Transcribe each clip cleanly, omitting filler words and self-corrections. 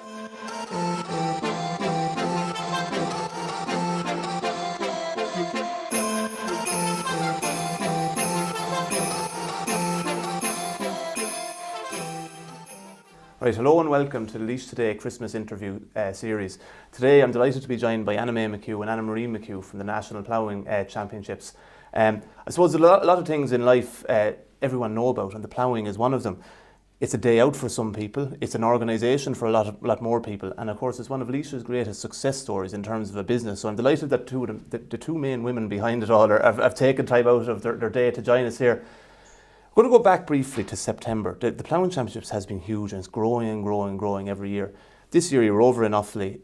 Right, hello and welcome to the LaoisToday Christmas interview series. Today I'm delighted to be joined by McHugh and Marie McHugh from the National Ploughing Championships. I suppose a lot of things in life everyone know about, and the ploughing is one of them. It's a day out for some people, it's an organisation for a lot more people, and of course it's one of Laois's greatest success stories in terms of a business. So I'm delighted that the two main women behind it all have taken time out of their day to join us here. I'm going to go back briefly to September. The Ploughing Championships has been huge and it's growing every year. This year you were over in Offaly.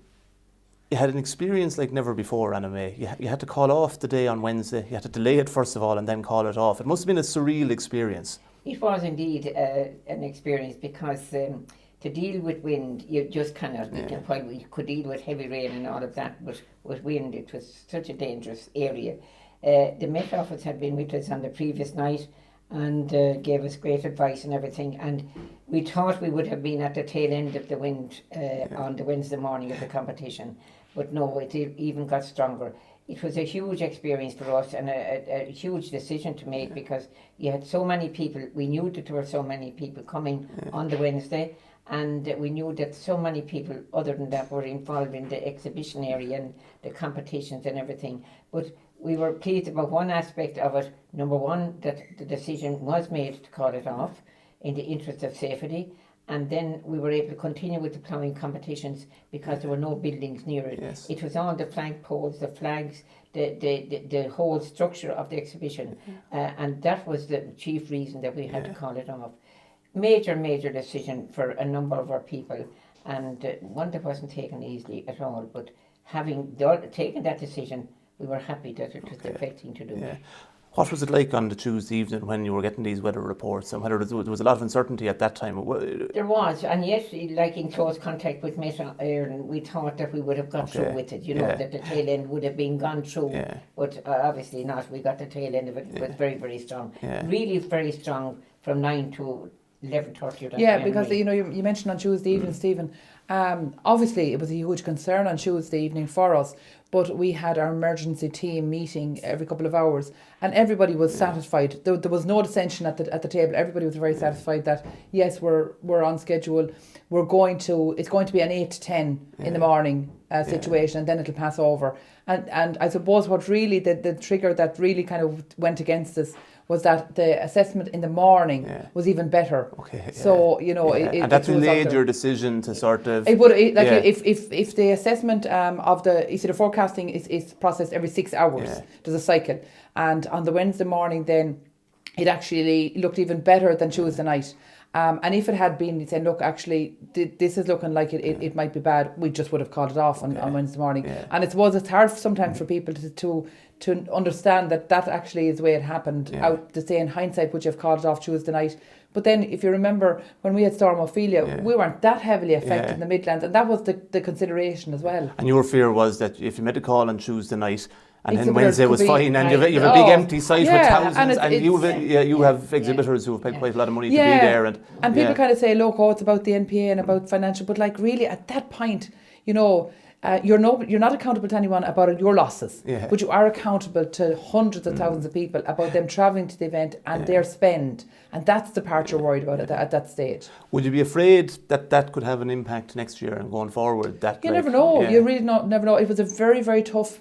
You had an experience like never before, Anna May. You had to call off the day on Wednesday. You had to delay it first of all and then call it off. It must have been a surreal experience. It was indeed an experience because to deal with wind, you just cannot. Yeah. While we could deal with heavy rain and all of that, but with wind, it was such a dangerous area. The Met Office had been with us on the previous night and gave us great advice and everything, and we thought we would have been at the tail end of the wind on the Wednesday morning of the competition, but no, it even got stronger. It was a huge experience for us and a huge decision to make because you had so many people. We knew that there were so many people coming on the Wednesday, and we knew that so many people other than that were involved in the exhibition area and the competitions and everything. But we were pleased about one aspect of it. Number one, that the decision was made to call it off in the interest of safety, and then we were able to continue with the ploughing competitions because there were no buildings near it. Yes. It was all the flag poles, the flags, the whole structure of the exhibition, and that was the chief reason that we had to call it off. Major decision for a number of our people, and one that wasn't taken easily at all, but having taken that decision, we were happy that it was the right thing to do. Yeah. What was it like on the Tuesday evening when you were getting these weather reports, and whether there was a lot of uncertainty at that time? There was, and yet, like in close contact with Met Ireland, we thought that we would have got through with it, that the tail end would have been gone through, but obviously not. We got the tail end of it. It was very, very strong. Really very strong from 9 to 11:30. Yeah, because you mentioned on Tuesday evening, Stephen, obviously it was a huge concern on Tuesday evening for us, but we had our emergency team meeting every couple of hours and everybody was satisfied. There was no dissension at the table. Everybody was very satisfied that yes, we're on schedule. It's going to be an 8 to 10 in the morning situation, and then it'll pass over. And I suppose what really the trigger that really kind of went against us was that the assessment in the morning was even better. Okay. So and that delayed your decision to sort of. It would if the assessment of the forecasting is processed every 6 hours. There's a cycle, and on the Wednesday morning then it actually looked even better than Tuesday night. And if it had been saying, look, actually, this is looking like it might be bad, we just would have called it off on Wednesday morning. And it's hard sometimes for people to understand that actually is the way it happened. Out to say in hindsight, would you have called it off Tuesday night? But then, if you remember, when we had Storm Ophelia, we weren't that heavily affected in the Midlands, and that was the consideration as well. And your fear was that if you made a call on Tuesday night, and then Wednesday was fine, and you have a big empty site with thousands, and you have exhibitors who have paid quite a lot of money to be there. And people kind of say, look, it's about the NPA and about financial, but like really at that point, you're not accountable to anyone about your losses, but you are accountable to hundreds of thousands of people about them travelling to the event and their spend, and that's the part you're worried about at that stage. Would you be afraid that could have an impact next year and going forward? You never know. You really never know. It was a very, very tough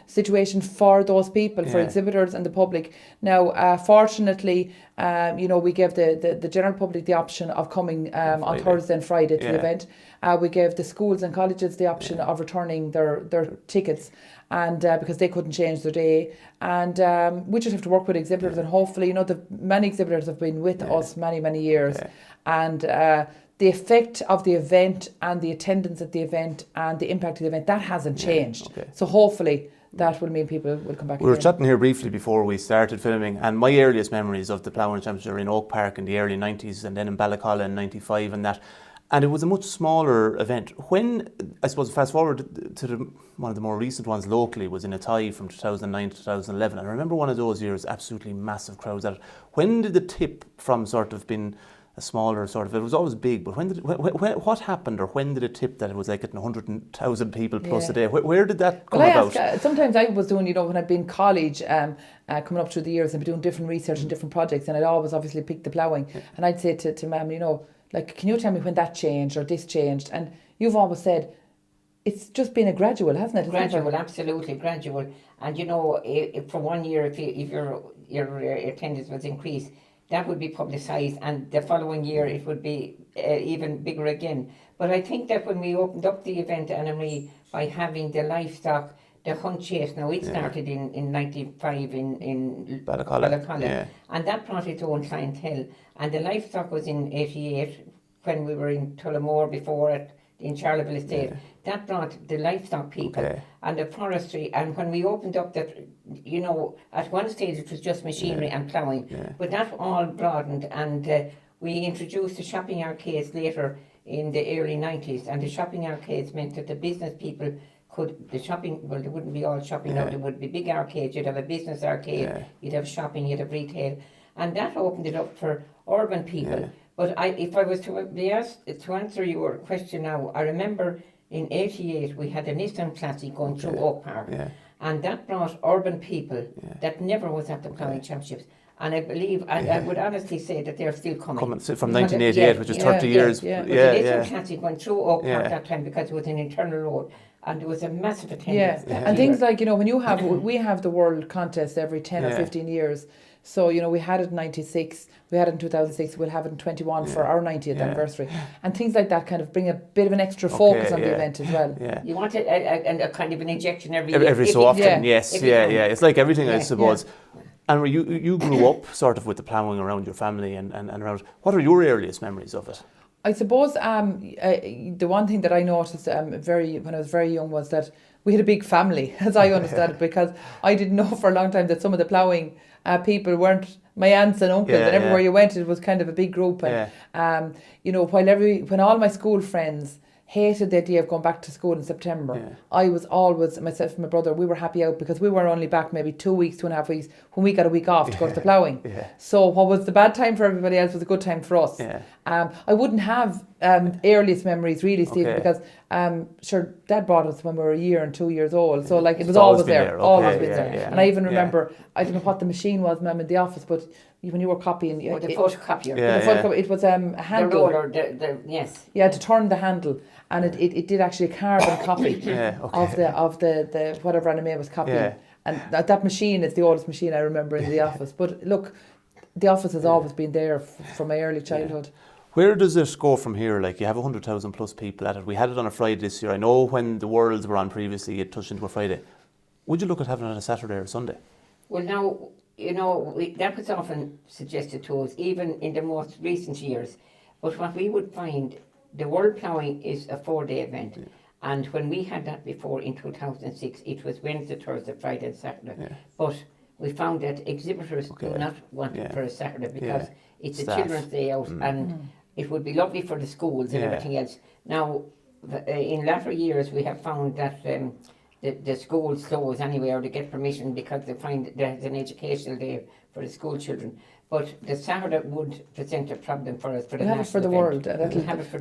situation for those people, for exhibitors and the public. Now, fortunately, we gave the general public the option of coming on Thursday and Friday to the event. We gave the schools and colleges the option of returning their tickets, and because they couldn't change their day, and we just have to work with exhibitors, and hopefully, the many exhibitors have been with us many years, and the effect of the event and the attendance at the event and the impact of the event, that hasn't changed. So hopefully that will mean people will come back. We were chatting here briefly before we started filming, and my earliest memories of the Ploughing Championships are in Oak Park in the early 90s, and then in Ballacalla in 95 and that. And it was a much smaller event. When, I suppose, fast forward to one of the more recent ones locally was in Athy from 2009 to 2011. And I remember one of those years, absolutely massive crowds at it. When did the tip from sort of being a smaller sort of, it was always big, but what happened, or when did it tip that it was like getting 100,000 people plus a day? Where did that come about? Sometimes I was doing, when I'd been in college, coming up through the years, I'd be doing different research and different projects, and I'd always obviously pick the ploughing. And I'd say to Ma'am, like, can you tell me when that changed or this changed? And you've always said, it's just been a gradual, hasn't it? Gradual, absolutely gradual. And if for 1 year, if your attendance was increased, that would be publicised, and the following year it would be even bigger again. But I think that when we opened up the event, Anna-Marie, by having the livestock, the hunt chase, now it started in 95 in Ballacalla, and that brought its own clientele. And the livestock was in 88 when we were in Tullamore before in Charleville Estate. That brought the livestock people and the forestry. And when we opened up that, at one stage it was just machinery and ploughing, but that all broadened, and we introduced the shopping arcades later in the early 90s. And the shopping arcades meant that the business people there wouldn't be all shopping now, there would be big arcades. You'd have a business arcade, you'd have shopping, you'd have retail, and that opened it up for urban people. But if I was to be asked to answer your question now, I remember in 88 we had a Nissan Classic going through Oak Park, and that brought urban people that never was at the Ploughing Championships. And I believe, I would honestly say that they're still coming. From 1988, which is 30 years. The Nissan Classic went through Oak Park that time because it was an internal road. And there was a massive attendance. And things like, when we have the World Contest every 10 or 15 years. So, we had it in 96, we had it in 2006, we'll have it in 21 for our 90th anniversary. And things like that kind of bring a bit of an extra focus on the event as well. You want a kind of an injection every so often, It's like everything, I suppose. And you grew up sort of with the ploughing around your family and around. What are your earliest memories of it? I suppose the one thing that I noticed when I was very young was that we had a big family, as I understand it, because I didn't know for a long time that some of the ploughing people weren't my aunts and uncles, and everywhere you went it was kind of a big group. And when all my school friends hated the idea of going back to school in September, I was always, myself and my brother, we were happy out because we were only back maybe 2 weeks, 2.5 weeks, when we got a week off to go to the ploughing. So what was the bad time for everybody else was a good time for us. I wouldn't have earliest memories really, Stephen, because sure, Dad brought us when we were 1 year and 2 years old, so like it was always there. Always been there. And I even remember, I don't know what the machine was, Mum, in the office, but when you were copying, the photocopier. It was a handle. The roller, yes. You had to turn the handle, and it did actually a carbon copy of the whatever anime was copying. And that machine is the oldest machine I remember in the office. But look, the office has always been there from my early childhood. Where does it go from here? Like, you have 100,000 plus people at it. We had it on a Friday this year. I know when the Worlds were on previously, it touched into a Friday. Would you look at having it on a Saturday or Sunday? Well, now, that was often suggested to us, even in the most recent years. But what we would find, the World Ploughing is a 4-day event. And when we had that before in 2006, it was Wednesday, Thursday, Friday and Saturday. But we found that exhibitors do not want it for a Saturday because it's a children's day out and it would be lovely for the schools and everything else. Now, in latter years, we have found that the schools close anyway, or they get permission because they find there's an educational day for the school children. But the Saturday would present a problem for us for the national for the event. World.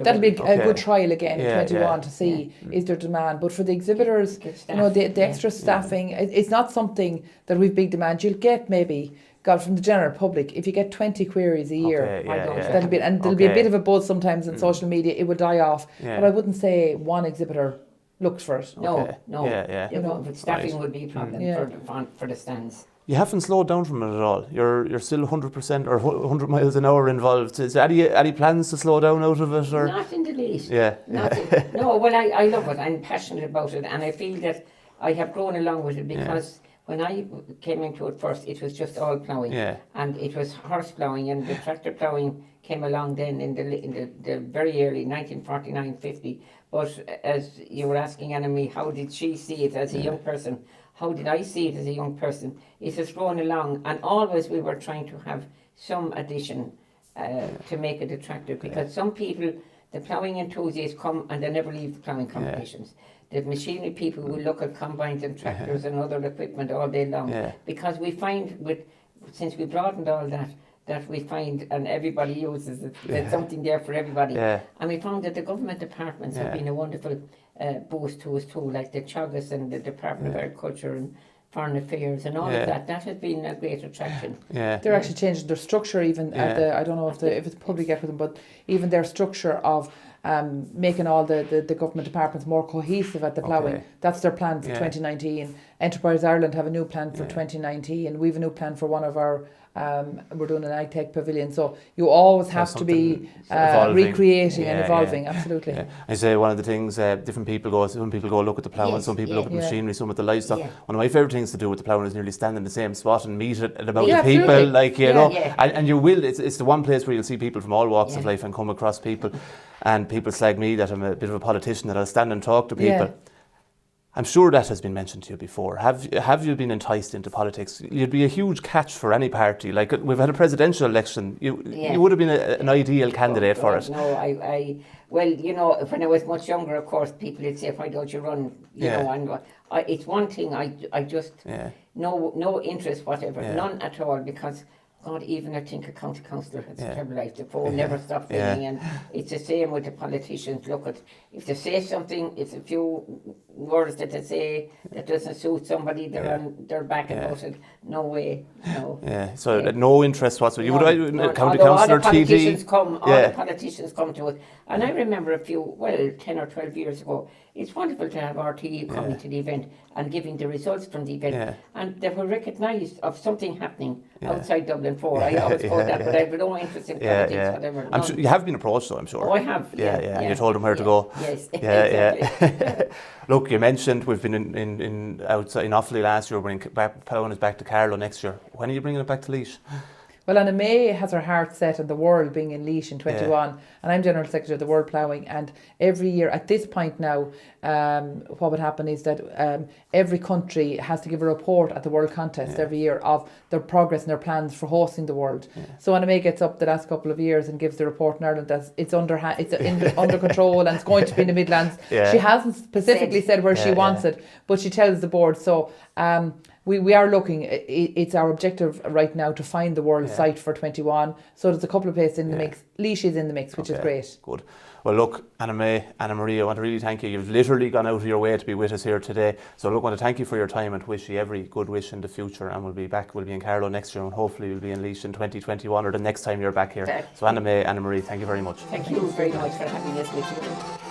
That'll be a good trial again in 21 to see is there demand. But for the exhibitors, the extra staffing, it's not something that we've big demand. You'll get maybe, God, from the general public, if you get 20 queries a year, there'll be a bit of a buzz sometimes in social media. It will die off. But I wouldn't say one exhibitor looks for it. No. But staffing would be a problem for the stands. You haven't slowed down from it at all. You're still 100% or 100 miles an hour involved. Is there any plans to slow down out of it? Or? Not in the least. No, well, I love it. I'm passionate about it, and I feel that I have grown along with it because when I came into it first, it was just all ploughing, and it was horse ploughing, and the tractor ploughing came along then in the very early 1949-50. But as you were asking Anna-Marie, how did she see it as a young person? How did I see it as a young person? It has grown along, and always we were trying to have some addition to make it attractive, because some people, the ploughing enthusiasts, come and they never leave the ploughing competitions. The machinery people will look at combines and tractors and other equipment all day long, because we find since we broadened all that that we find, and everybody uses it. There's something there for everybody. Yeah. And we found that the government departments have been a wonderful boost to us too, like the Teagasc and the Department of Agriculture and Foreign Affairs and all of that. That has been a great attraction. Yeah. They're actually changing their structure even at the, I don't know if it's public yet with them, but even their structure of making all the government departments more cohesive at the ploughing. Okay. That's their plan for 2019. Enterprise Ireland have a new plan for 2019, and we have a new plan for one of our we're doing an ag-tech pavilion, so you always have to be recreating and evolving. Absolutely. Yeah. I say one of the things, different people go. Some people go look at the plough, and some people look at the machinery, some at the livestock. Yeah. One of my favourite things to do with the ploughing is nearly stand in the same spot and meet at about Yeah, the people, absolutely. like you know, Yeah. and you will. It's the one place where you'll see people from all walks of life and come across people, and people slag me that I'm a bit of a politician, that I'll stand and talk to people. Yeah. I'm sure that has been mentioned to you before. Have you been enticed into politics? You'd be a huge catch for any party. Like, we've had a presidential election. You would have been an ideal candidate for it. No, well, you know, when I was much younger, of course, people would say, why don't you run? You know, and it's one thing, I just, no interest whatever, none at all, because God, even I think a county councillor has a terrible life. The phone never stops ringing, and it's the same with the politicians. Look, if they say something, it's a few words that they say that doesn't suit somebody, they're back about it. No way, no. Yeah, so no interest whatsoever. You would have county Although councillor, all the TD. politicians come to us. And I remember 10 or 12 years ago, it's wonderful to have RTE coming to the event and giving the results from the event. Yeah. And they were recognised of something happening outside Dublin 4. I always thought that, but I have no interest in politics, whatever. I'm sure you have been approached, though, I'm sure. Oh, I have. Yeah. And you told them where to go. Yes. Yeah. Look, you mentioned we've been in outside in Offaly last year. We're ploughing us back to Carlow next year. When are you bringing it back to Laois? Well, Anna May has her heart set on the World being in Laois in 21, and I'm General Secretary of the World Ploughing, and every year at this point now, what would happen is that every country has to give a report at the World Contest every year of their progress and their plans for hosting the World. So Anna May gets up the last couple of years and gives the report in Ireland that it's under control and it's going to be in the Midlands. She hasn't specifically said where she wants it, but she tells the board. So we are looking, it's our objective right now to find the world site for 21. So there's a couple of places in the mix. Laois is in the mix, which is great. Good. Well, look, Anna May, Anna Maria, I want to really thank you. You've literally gone out of your way to be with us here today. So look, I want to thank you for your time and wish you every good wish in the future. And we'll be back, we'll be in Carlow next year, and hopefully we'll be in Laois in 2021 or the next time you're back here. So Anna May, Anna Marie, thank you very much. Thank you very much for having us with you.